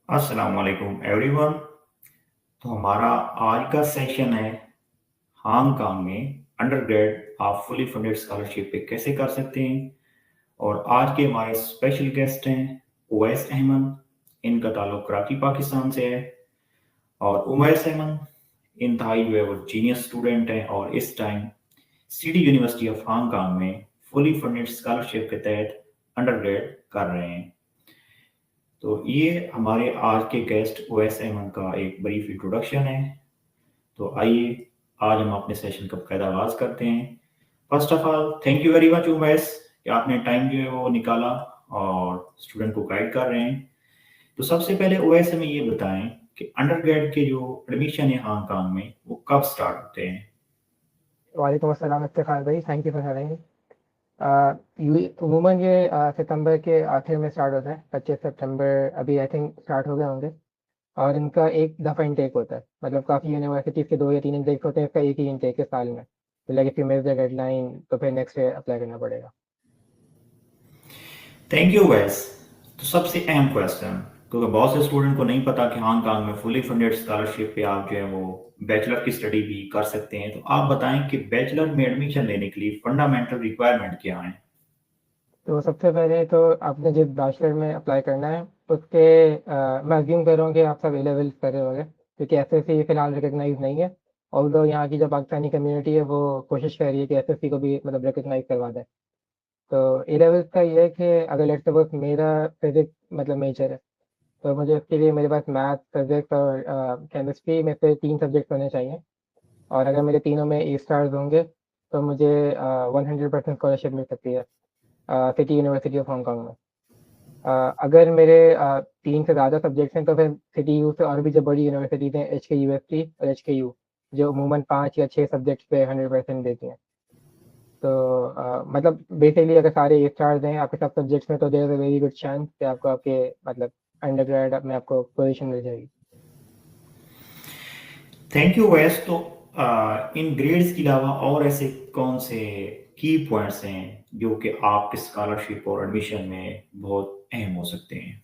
अस्सलाम वालेकुम एवरीवन। तो हमारा आज का सेशन है हांगकांग में अंडरग्रेड आप फुली फंडेड स्कॉलरशिप पे कैसे कर सकते हैं। और आज के हमारे स्पेशल गेस्ट हैं उवैस अहमद। इनका ताल्लुक कराची पाकिस्तान से है। और उवैस अहमद इंतहाई जो है वो जीनियस स्टूडेंट हैं और इस time city university of Hong Kong में फुली फंडेड स्कॉलरशिप के तहत अंडरग्रेड कर रहे हैं। तो ये हमारे आज के गेस्ट ओवैस अहमद का एक ब्रीफ इंट्रोडक्शन है। तो आइए आज हम अपने सेशन का बकायदा आगाज करते हैं। First of all thank you very much Uwais कि आपने टाइम जो है वो निकाला और स्टूडेंट को गाइड कर रहे हैं। तो सबसे पहले ओवैस हमें ये बताएं कि अंडरग्रेड के जो एडमिशन है हांगकांग में वो कब स्टार्ट होते हैं। वालेकुम अस्सलाम इफ्तिखार भाई, थैंक यू फॉर हैविंग। अमूमन ये सितंबर के आखिर में स्टार्ट होता है। 25 सितंबर अभी आई थिंक स्टार्ट हो गए होंगे। और इनका एक दफ़ा इनटेक होता है, मतलब काफ़ी यूनिवर्सिटीज़ के 2 या 3 इनटेक होते हैं, इसका एक ही इनटेक है साल में। तो like if you miss the deadline तो फिर नेक्स्ट ईयर अप्लाई करना पड़ेगा। थैंक यू वैस। तो सबसे अहम क्वेश्चन, क्योंकि बहुत से स्टूडेंट को नहीं पता कि हांगकांग में फुली फंडेड स्कॉलरशिप पे आप जो है वो बैचलर की स्टडी भी कर सकते हैं। तो आप बताएं कि बैचलर में एडमिशन लेने के लिए फंडामेंटल रिक्वायरमेंट क्या है। तो सबसे पहले तो आपने जिस बैचलर में अप्लाई करना है उसके मैं अज्यूम कर रहा हूँ कि आप सब ए लेवल्स कर रहे होंगे, क्योंकि एसएससी फिलहाल रिकग्नाइज नहीं है। ऑल्दो यहाँ की जो पाकिस्तानी कम्युनिटी है वो कोशिश कर रही है कि एसएससी को भी मतलब रिकग्नाइज करवा दें। तो ए लेवल्स का ये है कि अगर लेट्स सपोज मेरा फिजिक्स मतलब मेजर है, तो मुझे उसके लिए मेरे पास मैथ, फिजिक्स और केमिस्ट्री में से 3 सब्जेक्ट होने चाहिए। और अगर मेरे तीनों में ए स्टार्स होंगे तो मुझे 100% स्कॉलरशिप मिल सकती है सिटी यूनिवर्सिटी ऑफ हांगकांग में। अगर मेरे 3 से ज़्यादा सब्जेक्ट्स हैं तो फिर सिटी यू से और भी जो बड़ी यूनिवर्सिटीज़ हैं, एच के यू एस टी और एच के यू, जो अमूमन 5 या 6 सब्जेक्ट्स पे 100% देती हैं। तो मतलब बेसिकली अगर सारे ए स्टार्स हैं आपके सब सब्जेक्ट्स में तो there is a very good chance कि आपको आपके मतलब अंडरग्रेड में आपको पोजीशन मिल जाएगी। थैंक यू वैस। तो इन ग्रेड्स के अलावा और ऐसे कौन से की पॉइंट्स हैं जो कि आपके स्कॉलरशिप और एडमिशन में बहुत अहम हो सकते हैं।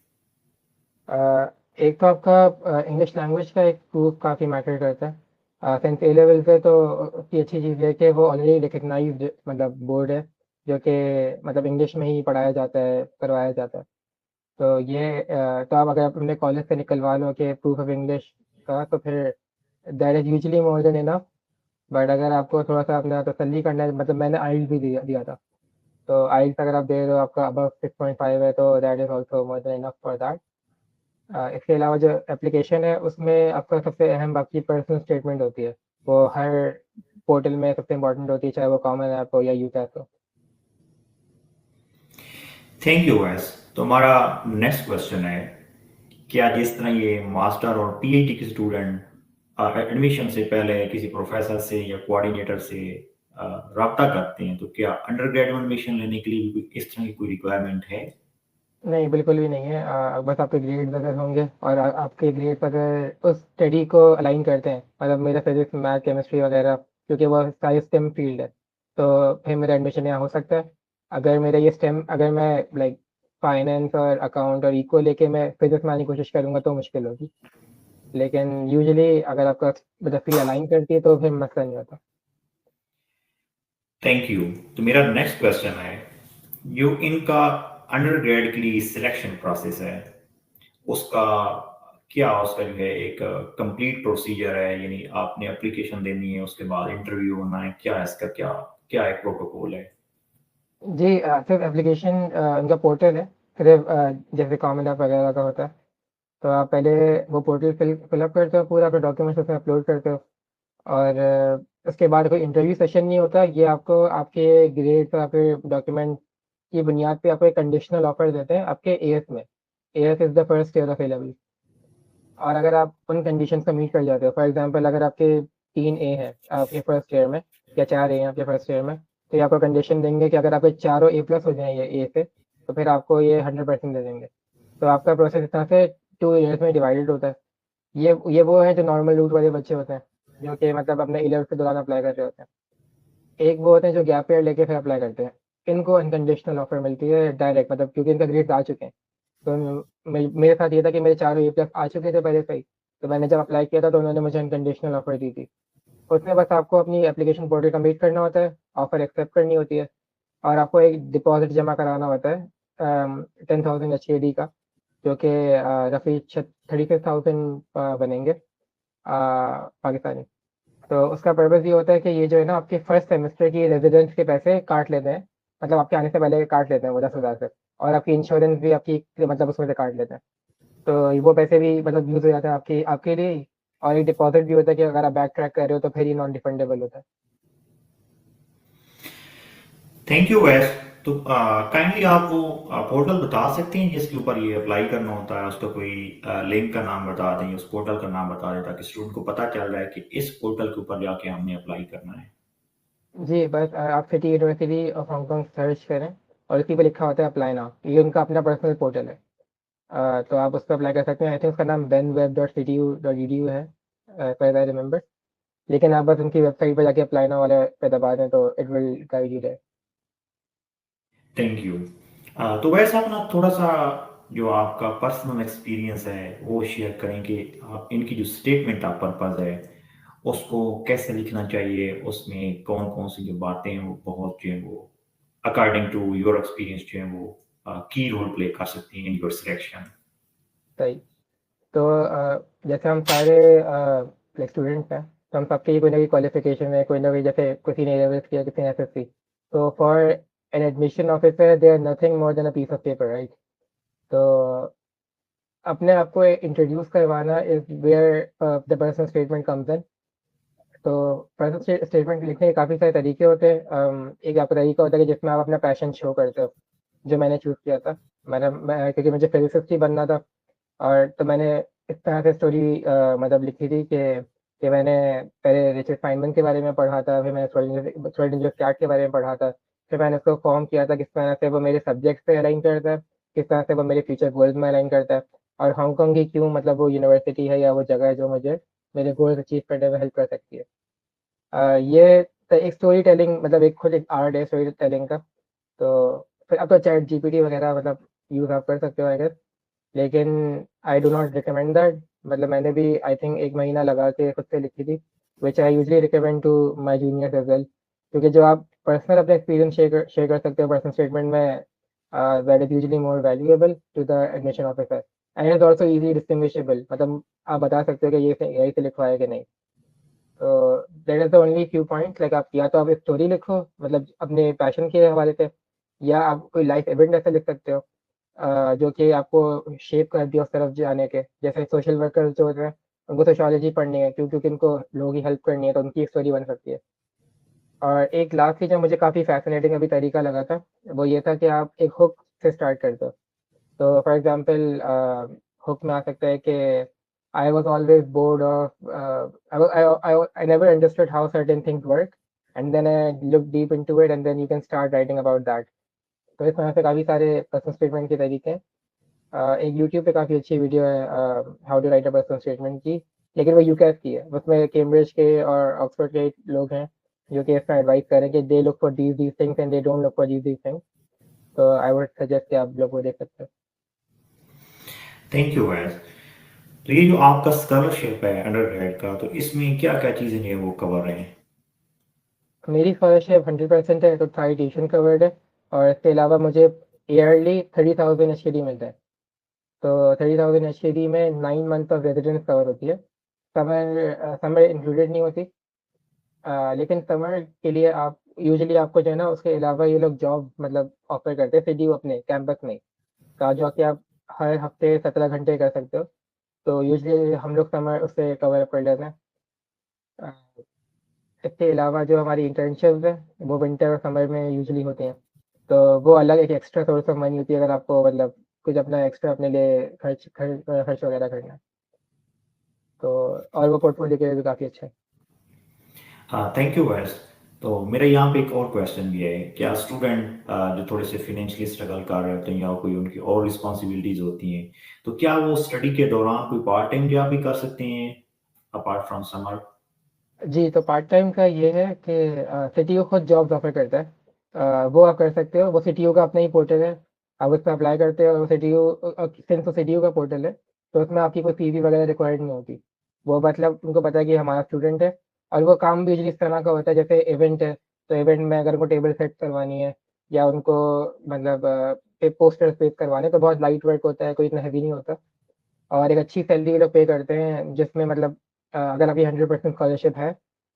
अ, एक तो आपका इंग्लिश लैंग्वेज का एक प्रूफ काफ़ी मैटर करता है। सिंस ए लेवल पे तो उसकी अच्छी चीज़ है कि वो ऑलरेडी रिकग्नाइज्ड मतलब बोर्ड है, जो कि मतलब इंग्लिश में ही पढ़ाया जाता है, करवाया जाता है। तो ये तो आप अगर अपने कॉलेज से निकलवा लो कि प्रूफ ऑफ इंग्लिश का, तो फिर that is usually more than enough. But अगर आपको थोड़ा-सा अपना तसल्ली करना है, मतलब मैंने आइल्स भी दिया दिया था। तो आइल्स अगर आप दे रहे हो, आपका अबव 6.5 है, तो that is also more than enough for that. इसके अलावा जो एप्लीकेशन है उसमें आपका सबसे अहम आपकी पर्सनल स्टेटमेंट होती है। वो हर पोर्टल में सबसे इम्पोर्टेंट होती है, चाहे वो कॉमन ऐप हो या यूटैप हो। थैंक यू वैस। तो हमारा नेक्स्ट क्वेश्चन है, क्या जिस तरह ये मास्टर और पीएचडी के स्टूडेंट एडमिशन से पहले किसी प्रोफेसर से या कोऑर्डिनेटर से रब्ता करते हैं, तो क्या अंडर ग्रेजुएट एडमिशन लेने के लिए भी इस तरह की कोई रिक्वायरमेंट है। नहीं, बिल्कुल भी नहीं है। बस आपके ग्रेड्स अगर होंगे और आपके ग्रेड्स अगर उस स्टडी को अलाइन करते हैं, मतलब मेरा फिजिक्स, मैथ, केमिस्ट्री वगैरह, क्योंकि वो सारी स्टेम फील्ड है, तो फिर मेरा एडमिशन यहाँ हो सकता है। अगर मेरा ये स्टेम अगर मैं लाइक फाइनेंस और अकाउंट और इको लेके मैं फिजिक्स में आने की कोशिश करूँगा तो मुश्किल होगी। लेकिन यूजुअली अगर आपका मतलब फील्ड अलाइन करती है तो फिर मसला नहीं होता। Thank you. तो मेरा नेक्स्ट क्वेश्चन है, जो इनका अंडर ग्रेड के लिए सिलेक्शन प्रोसेस है उसका क्या, उसका जो है एक कंप्लीट प्रोसीजर है, यानी आपने एप्लीकेशन देनी है उसके बाद इंटरव्यू होना है, क्या है इसका, क्या क्या एक प्रोटोकॉल है। जी, सिर्फ एप्लीकेशन उनका पोर्टल है, सिर्फ जैसे कॉमन ऐप वगैरह का होता है। तो आप पहले वो पोर्टल फिलअप करते हो, पूरा अपने डॉक्यूमेंट्स उसमें अपलोड करते हो। और उसके बाद कोई इंटरव्यू सेशन नहीं होता। ये आपको आपके ग्रेड्स और आपके डॉक्यूमेंट की बुनियाद पे आपको एक कंडीशनल ऑफर देते हैं आपके एएस में। As is the first year of A level. और अगर आप उन कंडीशंस को मीट कर जाते हो, फॉर एग्जांपल अगर आपके 3 ए हैं आपके फर्स्ट ईयर में, या 4 ए हैं आपके फर्स्ट ईयर में, तो ये आपको कंडीशन देंगे कि अगर आपके चारों ए प्लस हो जाएँ ये ए से, तो फिर आपको ये 100% दे देंगे। तो आपका प्रोसेस इस तरह से 2 ईयर्स में डिवाइडेड होता है। ये वो हैं जो नॉर्मल रूट वाले बच्चे होते हैं, जो कि मतलब अपने ए-लेवल्स के दौरान अप्लाई कर रहे होते हैं। एक वो होते हैं जो गैप ईयर लेके फिर अप्लाई करते हैं। इनको अनकंडीशनल ऑफर मिलती है डायरेक्ट, मतलब क्योंकि इनका ग्रेड्स आ चुके हैं। तो मेरे साथ ये था कि मेरे चारों ए+ आ चुके थे पहले से ही, तो मैंने जब अप्लाई किया था तो उन्होंने मुझे अनकंडीशनल ऑफर दी थी। उसमें बस आपको अपनी एप्लीकेशन पोर्टल कंप्लीट करना होता है, ऑफर एक्सेप्ट करनी होती है, और आपको एक डिपॉजिट जमा कराना होता है 10,000 HKD का, जो कि रफी 36,000 बनेंगे पाकिस्तानी। तो उसका पर्पज़ ये होता है कि ये जो है ना आपके फर्स्ट सेमेस्टर की रेजिडेंस के पैसे काट लेते हैं, मतलब आपके आने से पहले काट लेते हैं वो 10,000 से, और आपकी इंश्योरेंस भी आपकी मतलब उसमें से काट लेते हैं। तो वो पैसे भी मतलब यूज़ हो जाते हैं आपकी आपके लिए ही, और एक डिपॉजिट भी होता है कि अगर आप बैक ट्रैक कर रहे हो तो फिर ये नॉन रिफंडेबल होता है। थैंक यू वैस। तो काइंडली आप वो पोर्टल बता सकते हैं जिसके ऊपर ये अप्लाई करना होता है, उसका कोई लिंक का नाम बता दें, उस पोर्टल का नाम बता दें, ताकि स्टूडेंट को पता चल जाए कि इस पोर्टल के ऊपर जाके हमने अप्लाई करना है। जी, बस आप city university of Hong Kong search करें, और इसी पे लिखा होता है अप्लाई नाउ। ये उनका अपना पर्सनल पोर्टल है। तो आप उस पर अप्लाई कर सकते हैं। आई थिंक उसका नाम benweb.ctu.edu है, एज़ आई रिमेंबर। लेकिन आप बस उनकी वेबसाइट पे जाके अप्लाई नाउ वाले पे दबा दें तो it will guide you there. Thank you. तो वैसे आप ना थोड़ा सा जो आपका पर्सनल एक्सपीरियंस है वो शेयर करें कि आप इनकी जो स्टेटमेंट ऑफ पर्पस है उसको कैसे लिखना चाहिए, उसमें कौन कौन सी जो बातें हैं वो बहुत जो है वो अकॉर्डिंग टू योर एक्सपीरियंस जो है वो की रोल प्ले कर सकती हैं इन योर सिलेक्शन। सही। तो जैसे हम सारे लाइक स्टूडेंट्स हैं, तो हम सबकी कोई ना कोई क्वालिफिकेशन है, कोई ना कोई, जैसे किसी ने A-levels किया, किसी ने SSC। तो for an admission officer they are nothing more than a piece of paper, right? तो अपने आप को इंट्रोड्यूस करवाना is where the personal statement comes in. तो पर्सनल स्टेटमेंट लिखने के काफ़ी सारे तरीके होते हैं। एक आपका तरीका होता है कि जिसमें आप अपना पैशन शो करते हो, जो मैंने चूज़ किया था। क्योंकि मुझे फिजिसिस्ट ही बनना था, और तो मैंने इस तरह से स्टोरी मतलब लिखी थी कि मैंने पहले रिचर्ड फाइनमैन के बारे में पढ़ा था, फिर मैंने श्रोडिंगर कैट के बारे में पढ़ा था, फिर मैंने उसको फॉर्म किया था किस तरह से वो मेरे सब्जेक्ट से अलाइन करता है, किस तरह से वो मेरे फ्यूचर गोल्स में अलाइन करता है, और हांगकांग की क्यों मतलब वो यूनिवर्सिटी है या वो जगह है जो मुझे मेरे गोल्स अचीव करने में हेल्प कर सकती है। ये एक स्टोरी टेलिंग मतलब एक खुद एक आर्ट है स्टोरी टेलिंग का। तो फिर अब तो चैट जीपीटी वगैरह मतलब यूज़ आप कर सकते हो आई गेस, लेकिन I do not recommend that. मतलब मैंने भी आई थिंक 1 महीना लगा के खुद से लिखी थी, which I usually recommend to my juniors as well. क्योंकि जो आप पर्सनल अपना एक्सपीरियंस शेयर कर सकते हो पर्सनल स्टेटमेंट में, that is usually more valuable to the admission officer, and it is also easily distinguishable. मतलब आप बता सकते हो कि ये से यहीं से लिखवाया है कि नहीं। तो that is the only few points, like आप या तो आप एक स्टोरी लिखो मतलब अपने पैशन के हवाले से, या आप कोई लाइफ इवेंट ऐसे लिख सकते हो जो कि आपको शेप कर दिया उस तरफ जाने के। जैसे सोशल वर्कर्स जो होते हैं, उनको सोशियोलॉजी पढ़नी है क्योंकि उनको लोगों की हेल्प करनी है, तो उनकी एक स्टोरी बन सकती है। और एक लास्ट चीज़ जो मुझे काफ़ी फैसिनेटिंग अभी तरीका लगा था, वो ये था कि आप एक हुक से स्टार्ट करते हो। तो फॉर एग्जांपल हुक में आ सकता है कि I was always bored of I never understood how certain things work, and then I look deep into it, and then you can start writing about that. तो इस तरह से काफ़ी सारे पर्सनल स्टेटमेंट के तरीके हैं। एक यूट्यूब पे काफ़ी अच्छी वीडियो है how to write a personal statement की, लेकिन वो यूकैस की है। उसमें कैम्ब्रिज के और ऑक्सफोर्ड के लोग हैं जो कि इसमें एडवाइस कर रहे हैं कि they look for these things and they don't look for these things. तो आई वुड सजेस्ट कि आप लोग वो देख सकते थैंक यू वैस। तो ये जो आपका स्कॉलरशिप है अंडर ग्रेड का, तो इसमें क्या क्या चीज़ें जो है वो कवर हैं? हो। मेरी स्कॉलरशिप 100% है, तो सारी ट्यूशन कवर्ड है, और इसके अलावा मुझे ईयरली 30,000 HKD मिलता है। तो 30,000 HKD में 9 मंथ ऑफ रेजिडेंस कवर होती है। समर इंक्लूडेड नहीं होती। लेकिन समर के लिए आप यूजुअली आपको जो है ना उसके अलावा ये लोग जॉब मतलब ऑफर करते हैं सीडी अपने कैंपस में, कहा जो कि आप हर हफ्ते 17 घंटे कर सकते हो। तो यूजुअली हम लोग समर उससे कवर अप कर लेते हैं। अ, इसके अलावा जो हमारी इंटर्नशिप्स है वो विंटर और समर में यूजुअली होती हैं। तो वो अलग एक एक्स्ट्रा सोर्स ऑफ मनी होती है अगर आपको मतलब कुछ अपना एक्स्ट्रा अपने लिए खर्च वगैरह करना है। तो और वो पोर्टफोलियो के लिए भी काफ़ी अच्छा है। हाँ, थैंक यू वैस। तो मेरा यहाँ पे एक और क्वेश्चन भी है, क्या स्टूडेंट जो थोड़े से फिनेंशियली स्ट्रगल कर रहे होते हैं या कोई उनकी और रिस्पॉन्सिबिलिटीज होती हैं, तो क्या वो स्टडी के दौरान कोई पार्ट टाइम जॉब भी कर सकते हैं अपार्ट फ्रॉम समर? जी, तो पार्ट टाइम का ये है कि सीटीयू खुद जॉब्स ऑफ़र करता है। वो आप कर सकते हो, वो सीटीयू का अपना ही पोर्टल है। आप उसमें अप्लाई करते हो, सिंस वो CTU का पोर्टल है, तो उसमें आपकी कोई CV वगैरह रिक्वायर्ड नहीं होती। वो मतलब उनको पता है कि हमारा स्टूडेंट है, और वो काम भी इस तरह का होता है, जैसे इवेंट है, तो इवेंट में अगर उनको टेबल सेट करवानी है, या उनको मतलब पोस्टर्स पेस्ट करवाने, तो बहुत लाइट वर्क होता है, कोई इतना हैवी नहीं होता। और एक अच्छी सैलरी ये लोग पे करते हैं, जिसमें मतलब अगर आपकी 100% स्कॉलरशिप है,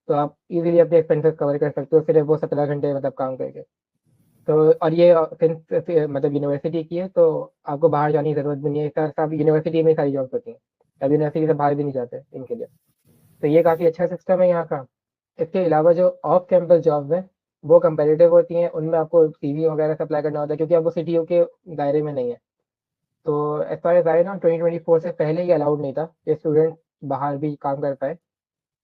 तो आप इजीली अपने एक्सपेंसेस कवर कर सकते हो, सिर्फ वो 17 घंटे मतलब काम करके। तो और ये मतलब यूनिवर्सिटी की है, तो आपको बाहर जाने की ज़रूरत भी नहीं है, सर सब यूनिवर्सिटी में ही सारी जॉब्स होती हैं। अब यूनिवर्सिटी से बाहर भी नहीं जाते इनके लिए। तो ये काफ़ी अच्छा सिस्टम है यहाँ का। इसके अलावा जो ऑफ कैंपस जॉब्स हैं, वो कंपेटिटिव होती हैं, उनमें आपको CV वगैरह से अप्लाई करना होता है, क्योंकि अब वो CTU के दायरे में नहीं है। तो एज फार एज आई ना 2024 से पहले ये अलाउड नहीं था कि स्टूडेंट बाहर भी काम कर पाए,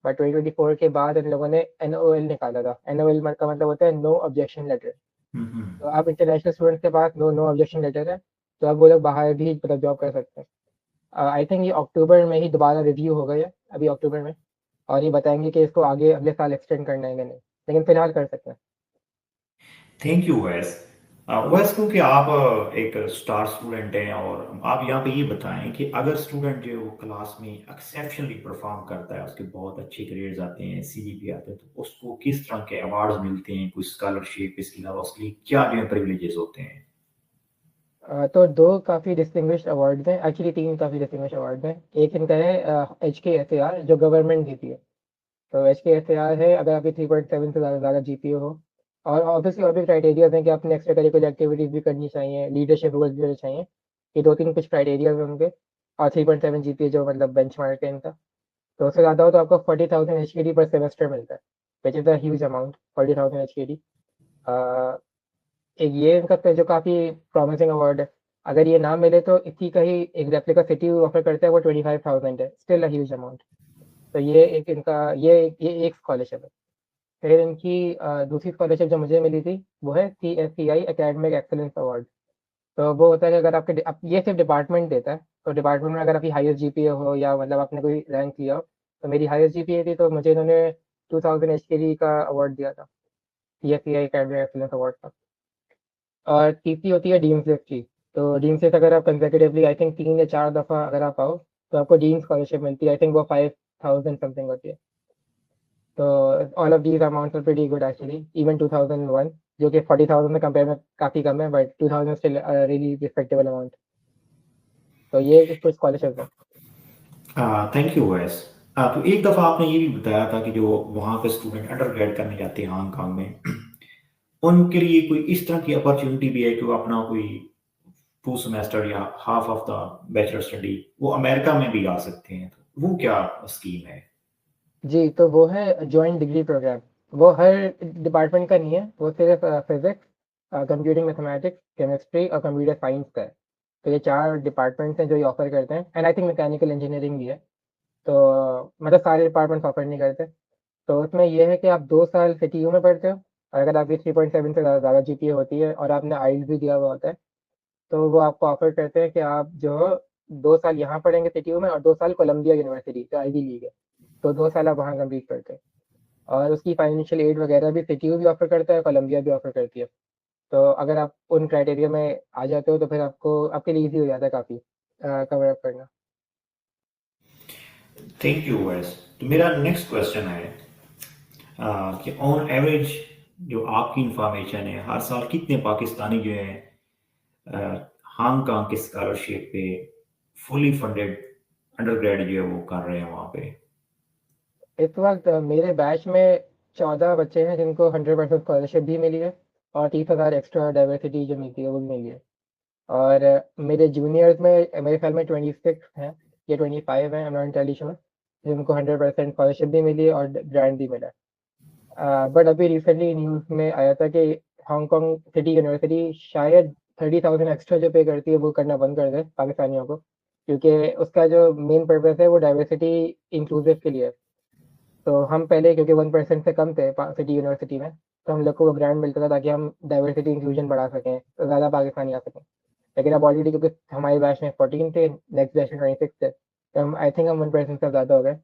बट 2024 के बाद इन लोगों ने NOL निकाला था। NOL का मतलब होता है नो ऑब्जेक्शन लेटर। हम्म। तो आप इंटरनेशनल स्टूडेंट्स के पास नो नो ऑब्जेक्शन लेटर है, तो अब वो लोग बाहर भी मतलब जॉब कर सकते हैं। आई थिंक ये अक्टूबर में ही दोबारा रिव्यू हो गई है, अभी अक्टूबर में, और ये बताएंगे कि इसको आगे अगले साल एक्सटेंड करना है कि नहीं, लेकिन फिलहाल कर सकते हैं। थैंक यू वैस। वैस, क्योंकि आप एक स्टार स्टूडेंट हैं, और आप यहाँ पे ये बताएं कि अगर स्टूडेंट जो है वो क्लास में एक्सेप्शनली परफॉर्म करता है, उसके बहुत अच्छे ग्रेड्स आते हैं, CGPA आते हैं, तो उसको किस तरह के अवार्ड्स मिलते हैं, कोई स्कॉलरशिप, इसके अलावा उसके लिए क्या जो है प्रिविलेजेस होते हैं? तो दो काफ़ी डिस्टिंग्विश्ड अवार्ड्स हैं, एक्चुअली तीन काफ़ी डिस्टिंग्विश्ड अवार्ड्स हैं। एक इनका है HKSAR, जो गवर्नमेंट देती है। तो HKSAR है अगर आपकी 3.7 से ज़्यादा GPA हो, और ऑब्वियसली और भी क्राइटेरियाज हैं कि आपने एक्स्ट्रा करिकुलर एक्टिविटीज़ भी करनी चाहिए, लीडरशिप रोल्स भी होने चाहिए। ये दो तीन कुछ क्राइटेरियाज हैं उनके। और 3.7 GPA जो मतलब बेंचमार्क है इनका। तो उससे ज़्यादा हो तो आपको 40,000 HKD पर सेमेस्टर मिलता है, which is a huge amount, 40,000 HKD। एक ये इनका जो काफ़ी प्रॉमिसिंग अवार्ड है। अगर ये ना मिले तो इसी का ही एक रेप्लिका सिटी ऑफर करता है, वो 25,000 है, स्टिल अ ह्यूज अमाउंट। तो ये एक इनका ये एक स्कॉलरशिप है। फिर इनकी दूसरी स्कॉलरशिप जो मुझे मिली थी, वो है CSCI एकेडमिक एक्सेलेंस अवार्ड। तो वो होता है कि अगर ये सिर्फ डिपार्टमेंट देता है, तो डिपार्टमेंट में अगर आपकी हाईएस्ट GPA हो, या मतलब आपने कोई रैंक लिया हो, तो मेरी हाईएस्ट GPA थी, तो मुझे इन्होंने 2000 HKD का अवार्ड दिया था, CSCI एकेडमिक एक्सेलेंस अवार्ड का। और तीसरी होती है डीम्स लिस्ट की। तो डीम्स लिस्ट अगर आप कंसेक्यूटिवली आई थिंक 3 या 4 दफ़ा अगर आप आओ, तो आपको डीम स्कॉलरशिप मिलती है। आई थिंक वो 5,000 समथिंग होती है। तो all of these amounts are pretty good actually, even 2001, जो कि 40,000 में कंपेयर में काफ़ी कम है, but 2000 still really respectable amount. तो ये कुछ स्कॉलरशिप है। थैंक यू वैस। तो एक दफ़ा आपने ये भी बताया था कि जो वहाँ पे स्टूडेंट अंडर ग्रेड करने जाते हैं हांगकांग में, उनके लिए कोई इस तरह की अपॉर्चुनिटी भी है कि वो अपना कोई 2 सेमेस्टर या half of the bachelor study वो अमेरिका में भी आ सकते हैं, तो वो क्या स्कीम है? जी, तो वो है जॉइंट डिग्री प्रोग्राम। वो हर डिपार्टमेंट का नहीं है, वो सिर्फ फिजिक्स, कंप्यूटिंग मैथमेटिक्स, केमिस्ट्री और कंप्यूटर साइंस का है। तो ये 4 डिपार्टमेंट्स हैं जो ये ऑफ़र करते हैं, and I think mechanical engineering भी है। तो मतलब सारे डिपार्टमेंट्स ऑफ़र नहीं करते। तो उसमें ये है कि आप 2 साल CTU में पढ़ते हो, और अगर आपकी 3.7 से ज़्यादा GPA होती है, और आपने आइल्स भी दिया हुआ होता है, तो वो आपको ऑफ़र करते हैं कि आप जो 2 साल यहाँ पढ़ेंगे CTU में, और 2 साल कोलंबिया यूनिवर्सिटी जो आइवी लीग है, तो 2 साल आप वहाँ कंप्लीट करते हैं। और उसकी फाइनेंशियल एड वगैरह भी CTU भी ऑफ़र करता है, कोलंबिया भी ऑफ़र करती है। तो अगर आप उन क्राइटेरिया में आ जाते हो, तो फिर आपके लिए ईज़ी हो जाता है काफ़ी कवर अप करना। थैंक यू वैस। तो मेरा नेक्स्ट क्वेश्चन है कि ऑन एवरेज जो आपकी इंफॉर्मेशन है, हर साल कितने पाकिस्तानी जो है हांगकांग की स्कॉलरशिप पे फुली फंडेड अंडर ग्रेड जो है वो कर रहे हैं वहाँ पे? इस वक़्त मेरे बैच में 14 बच्चे हैं जिनको 100% स्कॉलरशिप भी मिली है, और 30,000 एक्स्ट्रा डाइवर्सिटी जो मिलती है वो भी मिली है। और मेरे जूनियर्स में मेरे ख्याल में 26 हैं या 25 हैं, I am not entirely sure, जिनको 100% स्कॉलरशिप भी मिली है और ग्रांट भी मिला है। बट अभी रिसेंटली न्यूज़ में आया था कि हांगकांग सिटी यूनिवर्सिटी शायद 30,000 एक्स्ट्रा जो पे करती है वो करना बंद कर दे पाकिस्तानियों को, क्योंकि उसका जो मेन पर्पस है वो डाइवर्सिटी इंक्लूसिव के लिए है। तो हम पहले क्योंकि 1% से कम थे सिटी यूनिवर्सिटी में, तो हम लोग को वो ग्रांट मिलता था ताकि हम डाइवर्सिटी इंक्लूजन बढ़ा सकें, तो ज़्यादा पाकिस्तानी आ सकें। लेकिन अब ऑलरेडी क्योंकि हमारे बैच में 14 थे, नेक्स्ट बैच में 26 थे, तो हम आई थिंक हम 1% से ज़्यादा हो गए।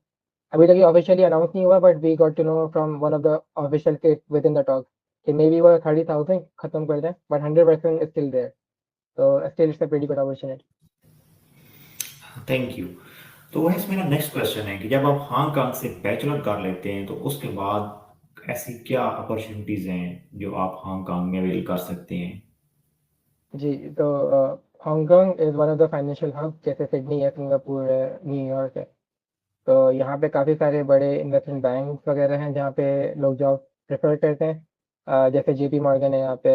अभी तक ये ऑफिशियली अनाउंस नहीं हुआ, but we got to know from one of the official within the talk कि मे बी वो 30,000 खत्म कर दें, बट 100% इज स्टिल देयर। तो still it's a pretty good opportunity. Thank you. तो वैसे मेरा नेक्स्ट क्वेश्चन है कि जब आप हांगकांग से बैचलर कर लेते हैं तो उसके बाद ऐसी क्या अपॉर्चुनिटीज हैं जो आप हांगकांग में अवेल कर सकते हैं? जी, तो Hong Kong is one of the financial hub, जैसे सिडनी है, सिंगापुर है, न्यूयॉर्क है। तो यहाँ पे काफ़ी सारे बड़े इन्वेस्टमेंट बैंक्स वगैरह हैं जहाँ पे लोग जॉब प्रेफर करते हैं। जैसे जेपी मॉर्गन है यहाँ पे,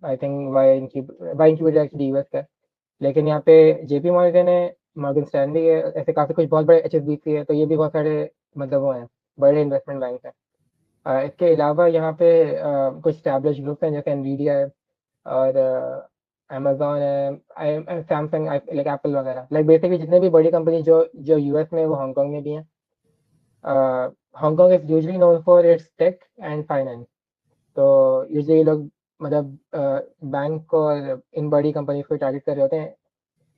I think Y incubator actually US का है। लेकिन यहाँ पे जेपी मॉर्गन है, मॉर्गन स्टैनली है, ऐसे काफ़ी कुछ बहुत बड़े एचएसबीसी है, तो ये भी बहुत सारे मतलब वो हैं, बड़े इन्वेस्टमेंट बैंक हैं। इसके अलावा यहाँ पे कुछ स्टैब्लिश ग्रुप हैं, जैसे एनवीडिया है और अमेज़न है, सैमसंग, लाइक एप्पल वगैरह, लाइक बेसिकली जितने भी बड़ी कंपनी जो जो यूएस में है, वो हांगकांग में भी हैं। Hong Kong is usually known for its tech and finance. तो यूजुअली लोग मतलब बैंक और इन बड़ी कंपनीज को टारगेट कर रहे होते हैं।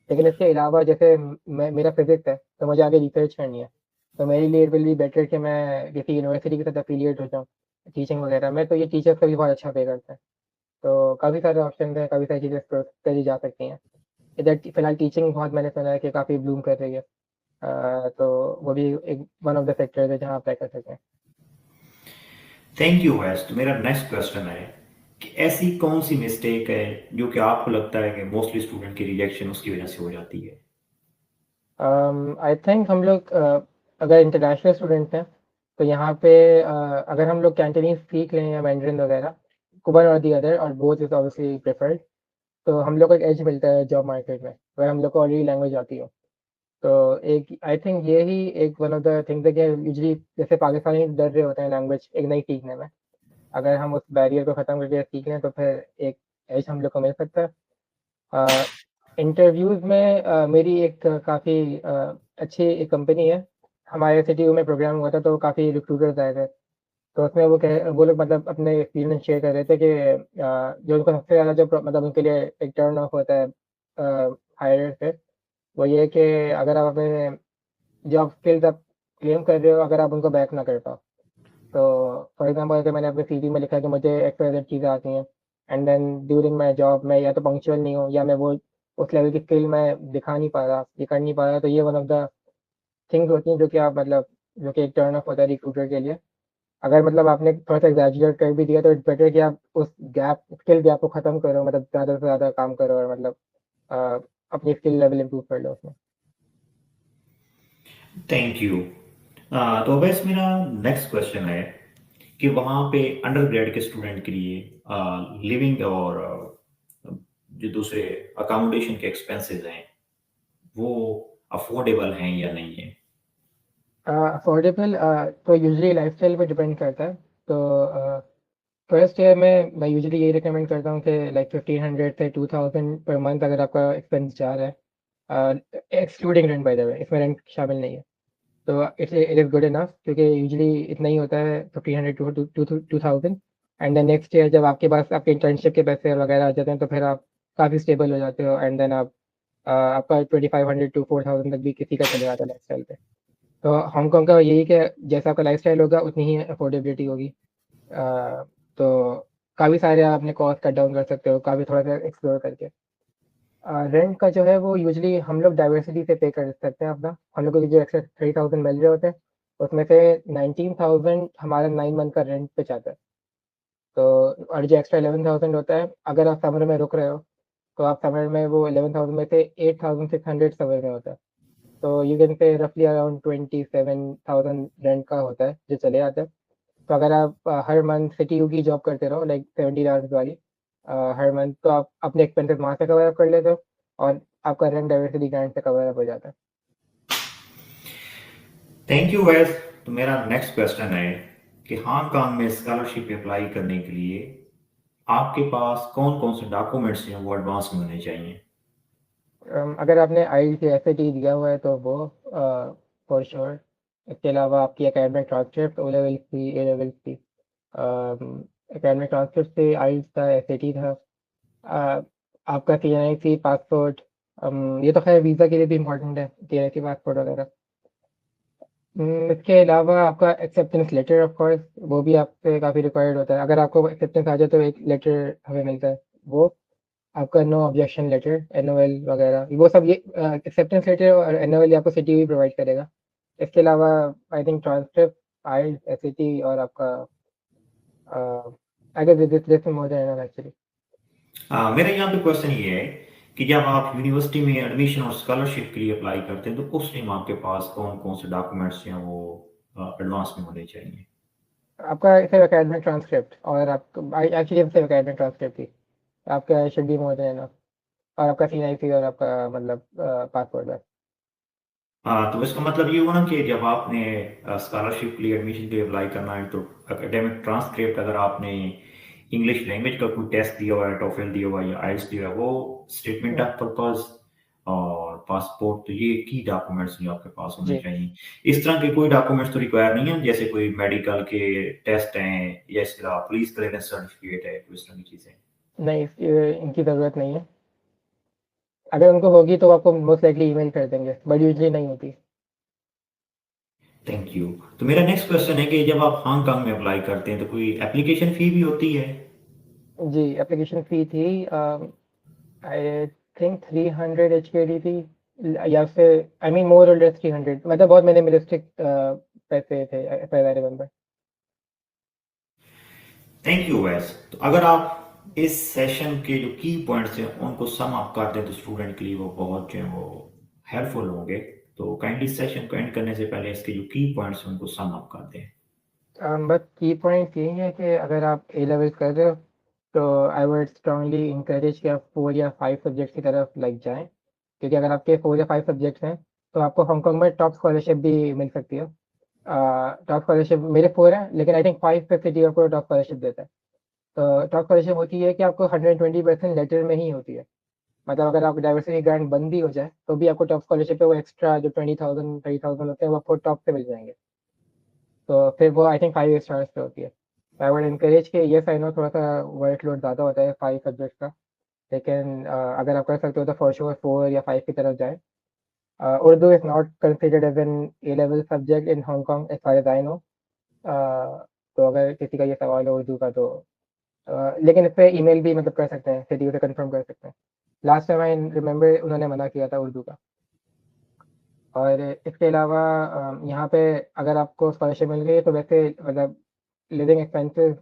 लेकिन इसके अलावा जैसे मैं, मेरा फिजिक्स है, तो मुझे आगे रिसर्च करनी है, तो मेरे लिए इट विल बी बेटर कि मैं किसी यूनिवर्सिटी के साथ एफिलिएट हो जाऊँ टीचिंग वगैरह में, तो ये टीचर्स को भी बहुत अच्छा पे करता है। तो काफ़ी सारे ऑप्शन हैं, काफ़ी सारी चीज़ें एक्सप्लोर करी जा सकती हैं। इधर फिलहाल टीचिंग बहुत मैंने सुना है कि काफ़ी ब्लूम कर रही है। तो वो भी एक वन ऑफ द सेक्टर्स है जहाँ अप्लाई कर सकते हैं। थैंक यू वैस। तो मेरा नेक्स्ट क्वेश्चन है कि ऐसी कौन सी मिस्टेक है जो कि आपको लगता है कि मोस्टली स्टूडेंट की रिजेक्शन उसकी वजह से हो जाती है? आई थिंक हम लोग अगर इंटरनेशनल स्टूडेंट हैं, तो यहाँ पे अगर हम लोग कैंटनीज सीख लें या मैंड्रिन वगैरह, वन और दी अदर, और बोथ इज ऑब्वियसली प्रेफर्ड, तो हम लोग को एक एज मिलता है जॉब मार्केट में, अगर हम लोग को ऑलरेडी लैंग्वेज आती हो। तो एक आई थिंक ये ही एक वन ऑफ द थिंग्स है कि यूजली जैसे पाकिस्तानी डर रहे होते हैं लैंग्वेज एक नई सीखने में, अगर हम उस बैरियर को ख़त्म करके सीख लें तो फिर एक एज हम लोग को मिल सकता है। इंटरव्यूज़ में मेरी एक काफ़ी अच्छी एक कंपनी है, हमारे सीटीयू में प्रोग्राम हुआ था, तो काफ़ी रिक्रूटर्स आए थे। तो उसमें वो लोग मतलब अपने एक्सपीरियंस शेयर कर रहे थे कि जो उनको सबसे ज़्यादा जो मतलब उनके लिए एक टर्न ऑफ होता है हायरर से, वो ये है कि अगर आप अपने जॉब स्किल्स आप क्लेम कर रहे हो, अगर आप उनको बैक ना कर पाओ। तो फॉर एग्जांपल अगर मैंने अपने सीवी में लिखा है कि मुझे एक्स वाई जेड चीज़ें आती हैं, and then during my job मैं या तो पंक्चुअल नहीं हूँ, या मैं वो उस लेवल की स्किल मैं दिखा नहीं पा रहा, ये कर नहीं पा रहा, तो ये वन ऑफ द थिंग्स होती हैं जो कि आप मतलब जो कि एक टर्न ऑफ होता है रिक्रूटर के लिए। अगर मतलब आपने थोड़ा सा एग्जैजुरेट कर भी दिया, तो इट्स बेटर कि आप उस गैप, स्किल गैप को ख़त्म करो, मतलब ज़्यादा से ज़्यादा काम करो और मतलब अ, अपनी स्किल लेवल इम्प्रूव कर लो उसमें। Thank you. तो वैसे मेरा नेक्स्ट क्वेश्चन है कि वहाँ पे अंडर ग्रेड के स्टूडेंट के लिए लिविंग और जो दूसरे अकोमोडेशन के एक्सपेंसेस हैं वो अफोर्डेबल हैं या नहीं है? अफोर्डेबल तो यूजुअली लाइफस्टाइल पे डिपेंड करता है। तो फर्स्ट ईयर में मैं यूजुअली यही रिकमेंड करता हूँ कि लाइक 1500 से 2000 पर मंथ अगर आपका एक्सपेंस जा रहा है, excluding rent by the way, इसमें रेंट शामिल नहीं है, तो इट इज़ गुड इनफ, क्योंकि यूजुअली इतना ही होता है 1500 to 2000। And then next year जब आपके पास आपके इंटर्नशिप के पैसे वगैरह आ जाते हैं, तो फिर आप काफ़ी स्टेबल हो जाते हो, एंड देन आप आपका 2500 टू 4000 तक भी किसी का चले जाता है लाइफ स्टाइल पे। तो हांगकांग का यही कि जैसा आपका लाइफस्टाइल होगा उतनी ही अफोर्डेबिलिटी होगी। तो काफ़ी सारे आप अपने कॉस्ट कट डाउन कर सकते हो, काफ़ी थोड़ा सा एक्सप्लोर करके। रेंट का जो है वो यूजुअली हम लोग डाइवर्सिटी से पे कर सकते हैं अपना, हम लोग को जो एक्स्ट्रा 3000 मिल रहे होते हैं, उसमें से 19,000 हमारा 9 मंथ का रेंट पे जाता है। तो और जो एक्स्ट्रा 11,000 होता है, अगर आप समर में रुक रहे हो, तो आप समर में वो 11,000 में से 8,600 समर में होता है। तो यू कैन पे रफली अराउंड 27,000 रेंट का होता है जो चले जाता है। तो अगर आप हर मंथ सिटी यू की जॉब करते रहो, लाइक 70 आवर्स वाली, हर मंथ, तो आप अपने एक्सपेंसेस वहाँ से कवर अप कर लेते हो, और आपका रेंट डाइवर्सिटी ग्रांट से कवर अप हो जाता है। थैंक यू वैस। तो मेरा नेक्स्ट क्वेश्चन है कि हांगकांग में स्कॉलरशिप अप्लाई करने के लिए आपके पास कौन कौन से डॉक्यूमेंट्स हैं वो एडवांस में होने चाहिए? अगर आपने आईएलटीएस या एसएटी दिया हुआ है तो वो फॉर श्योर। इसके अलावा आपकी एकेडमिक ट्रांसक्रिप्ट, ओ लेवल की, ए लेवल की, एकेडमिक ट्रांसक्रिप्ट से आईएलटीएस था, एसएटी था, अ, आपका टीएनआईसी पासपोर्ट, ये तो खैर वीज़ा के लिए भी इम्पोर्टेंट है, टीएनआईसी पासपोर्ट वगैरह। इसके अलावा आपका एक्सेप्टेंस लेटर ऑफ कोर्स, वो भी आपसे काफ़ी रिक्वायर्ड होता है, अगर आपको एक्सेप्टेंस आ जाए तो एक लेटर हमें मिलता है वो। आपका नो ऑब्जेक्शन लेटर, एनओएल वगैरह, वो सब, ये एक्सेप्टेंस लेटर और एनओएल आपको सिटी भी प्रोवाइड करेगा। इसके अलावा I think transcript, files, SAT और आपका I guess this more than enough actually. मेरा यहाँ पे क्वेश्चन ये है कि जब आप यूनिवर्सिटी में एडमिशन और स्कॉलरशिप के लिए अप्लाई करते हैं तो उस टाइम आपके पास कौन कौन से डॉक्यूमेंट्स हैं वो एडवांस में होने चाहिए? आपका सिर्फ एकेडमिक ट्रांसक्रिप्ट और आपको एक्चुअली सिर्फ एकेडमिक ट्रांसक्रिप्ट ही आपका should be more than enough, और आपका सीएनआईसी और आपका मतलब पासपोर्ट बस। तो इसका मतलब ये हुआ ना कि जब आपने स्कॉलरशिप के लिए एडमिशन के लिए अप्लाई करना है तो एकेडमिक ट्रांसक्रिप्ट, अगर आपने इंग्लिश लैंग्वेज का कोई टेस्ट दिया हुआ है, टोफेल दिया हुआ है या आइल्स दिया हुआ है, वो स्टेटमेंट ऑफ पर्पस और पासपोर्ट, तो ये की डॉक्यूमेंट्स जो आपके पास होने जी चाहिए। इस तरह के कोई डॉक्यूमेंट्स तो रिक्वायर नहीं है, जैसे कोई मेडिकल के टेस्ट हैं या इसके अलावा पुलिस क्लियरेंस सर्टिफिकेट है, तो इस तरह की चीज़ें। नहीं, इनकी ज़रूरत नहीं है। अगर उनको होगी तो आपको मोस्ट लाइकली ईमेल कर देंगे, बट यूजली नहीं होती। Thank you. तो मेरा नेक्स्ट क्वेश्चन है कि जब आप हांगकांग में अप्लाई करते हैं तो कोई एप्लीकेशन फ़ी भी होती है? जी, एप्लीकेशन फ़ी थी आई थिंक 300 एचकेडी थी, या फिर आई मीन मोर और लेस 300, मतलब बहुत मिनिमलिस्टिक पैसे थे as I remember. Thank you वैस। तो अगर आप इस सेशन के जो की पॉइंट्स हैं उनको सम अप कर दें तो स्टूडेंट के लिए वो बहुत जो है वो हेल्पफुल होंगे। तो काइंडली सेशन को एंड करने से पहले इसके जो की पॉइंट्स हैं उनको सम अप कर दें। बस की पॉइंट यही है कि अगर आप ए लेवल कर रहे हो तो आई वुड स्ट्रांगली इंकरेज कि आप 4 या 5 सब्जेक्ट्स की तरफ लग जाएं, क्योंकि अगर आपके 4 या 5 सब्जेक्ट्स हैं तो आपको हांगकांग में टॉप स्कॉलरशिप भी मिल सकती है। टॉप स्कॉलरशिप मेरे 4 हैं, लेकिन आई थिंक 5 पे सिटी आपको टॉप स्कॉलरशिप देता है। तो टॉप स्कॉलरशिप होती है कि आपको 120% लेटर में ही होती है। मतलब अगर आपको डाइवर्सिटी ग्रांट बंद भी हो जाए तो भी आपको टॉप स्कॉलरशिप पे वो एक्स्ट्रा जो 20,000 30,000 होते हैं वो आपको टॉप से मिल जाएंगे। तो फिर वो आई थिंक 5 स्टार्स पे होती है। आई वुड इंकरेज कि ये आई नो थोड़ा सा वर्कलोड ज़्यादा होता है 5 सब्जेक्ट का, लेकिन अगर आप कर सकते हो तो फॉर श्योर 4 या 5 की तरफ जाए। Urdu is not considered as an A level subject in Hong Kong as far as I know. तो अगर किसी का ये सवाल हो उर्दू का तो लेकिन इस पे ईमेल भी मतलब कर सकते हैं, सिटी से कंफर्म कर सकते हैं। लास्ट टाइम आई रिमेंबर उन्होंने मना किया था उर्दू का। और इसके अलावा यहाँ पे अगर आपको स्कॉलरशिप मिल गई है तो वैसे मतलब लिविंग एक्सपेंसेस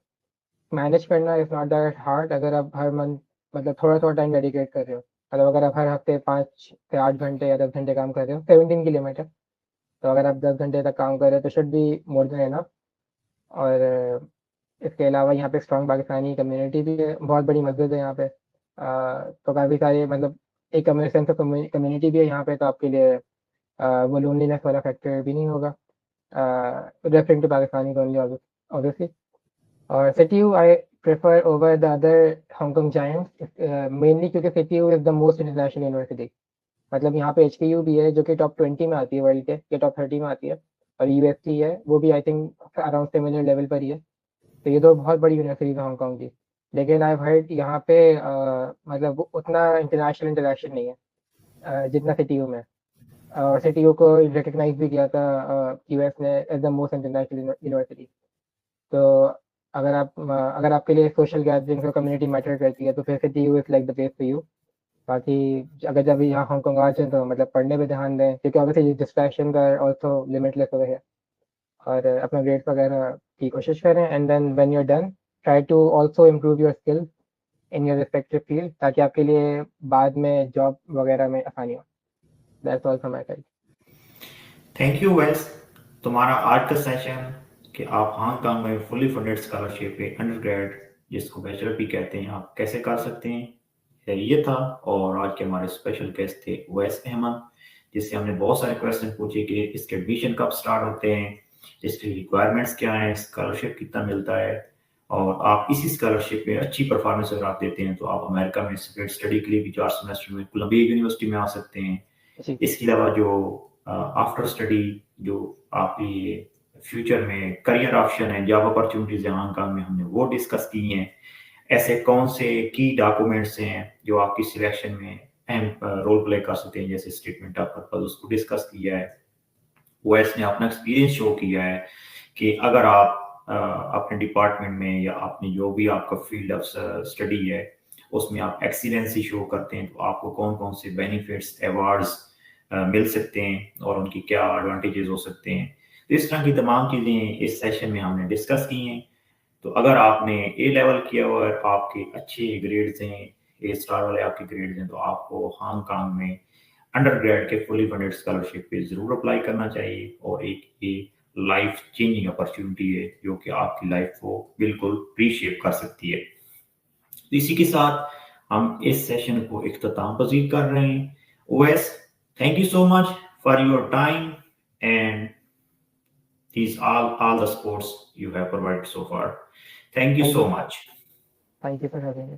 मैनेज करना इज़ नॉट दैट हार्ड, अगर आप हर मंथ मतलब थोड़ा-थोड़ा टाइम डेडिकेट कर रहे हो। मतलब अगर आप हर हफ्ते 5 से 8 घंटे या 10 घंटे काम कर रहे हो, 17 की लिमिट है। तो अगर आप 10 घंटे तक काम कर रहे हो तो should be more than enough. और इसके अलावा यहाँ पे स्ट्रॉन्ग पाकिस्तानी कम्युनिटी भी है, बहुत बड़ी मस्जिद है यहाँ पे। तो काफ़ी सारे मतलब एक सेंस ऑफ कम्युनिटी भी है यहाँ पे, तो आपके लिए वो लोनलीनेस वाला फैक्टर भी नहीं होगा। Referring to Pakistani only obviously. और CityU I prefer over the other Hong Kong giants, mainly क्योंकि CityU is the most international university। मतलब यहाँ पे HKU भी है जो कि टॉप 20 में आती है वर्ल्ड के, या टॉप 30 में आती है। और UST है, वो भी I think around similar level पर ही है। तो ये दो बहुत बड़ी यूनिवर्सिटीज है हांगकांग की। लेकिन आई हर्ड यहाँ पे मतलब वो उतना इंटरनेशनल इंटरेक्शन नहीं है जितना CityU में है। और CityU को रिकग्नाइज भी किया था यूएस ने as the most international university. तो अगर आपके लिए सोशल गैदरिंग्स और कम्युनिटी मैटर करती है तो फिर CityU is like the place for you. बाकी अगर जब यहाँ हांगकांग आ जाए तो मतलब पढ़ने पे ध्यान दें, क्योंकि obviously distractions are also limitless over here. और अपना ग्रेड्स वगैरह की कोशिश करें, and then when you are done try to also improve your skills in your respective field, ताकि आपके लिए बाद में जॉब वगैरह में आसानी हो। That's all from my side. Thank you वैस। तुम्हारा आज का सेशन कि आप हांगकांग में फुली फंडेड स्कॉलरशिप पे अंडरग्रेड, जिसको बैचलर भी कहते हैं, आप कैसे कर सकते हैं, ये था। और आज के हमारे स्पेशल गेस्ट थे वैस अहमद, जिससे हमने बहुत सारे क्वेश्चन पूछे कि इसके एडमिशन कब स्टार्ट होते हैं, इसकी रिक्वायरमेंट्स क्या हैं, स्कॉलरशिप कितना मिलता है, और आप इसी स्कॉलरशिप पे अच्छी परफॉर्मेंस अगर आप देते हैं तो आप अमेरिका में सेपरेट स्टडी के लिए भी 4 सेमेस्टर में कोलंबिया यूनिवर्सिटी में आ सकते हैं। जी इसके अलावा जो आफ्टर स्टडी जो आपकी फ्यूचर में करियर ऑप्शन है, जॉब अपॉर्चुनिटीज है हांगकांग में, हमने वो डिस्कस की हैं। ऐसे कौन से की डॉक्यूमेंट्स हैं जो आपकी सिलेक्शन में अहम रोल प्ले कर सकते हैं, जैसे स्टेटमेंट ऑफ पर्पस, उसको डिस्कस किया है। ओएस ने अपना एक्सपीरियंस शो किया है कि अगर आप अपने डिपार्टमेंट में या अपनी जो भी आपका फील्ड ऑफ स्टडी है उसमें आप एक्सीलेंसी शो करते हैं तो आपको कौन कौन से बेनिफिट्स अवार्ड्स मिल सकते हैं और उनकी क्या एडवांटेजेस हो सकते हैं। तो इस तरह की तमाम चीज़ें इस सेशन में हमने डिस्कस की हैं। तो अगर आपने ए लेवल किया हुआ है, आपके अच्छे ग्रेड्स हैं, ए स्टार वाले आपके ग्रेड्स हैं, तो आपको हांगकांग में अंडर ग्रेड के फुली फंडेड स्कॉलरशिप पे ज़रूर अप्लाई करना चाहिए और एक ये लाइफ चेंजिंग अपॉर्चुनिटी है जो कि आपकी लाइफ को बिल्कुल रीशेप कर सकती है। तो इसी के साथ हम इस सेशन को इख्तिताम पजीर कर रहे हैं। OS, thank you so much for your time and these all the sports you have provided so far. Thank you Thank so you. much. Thank you for having me.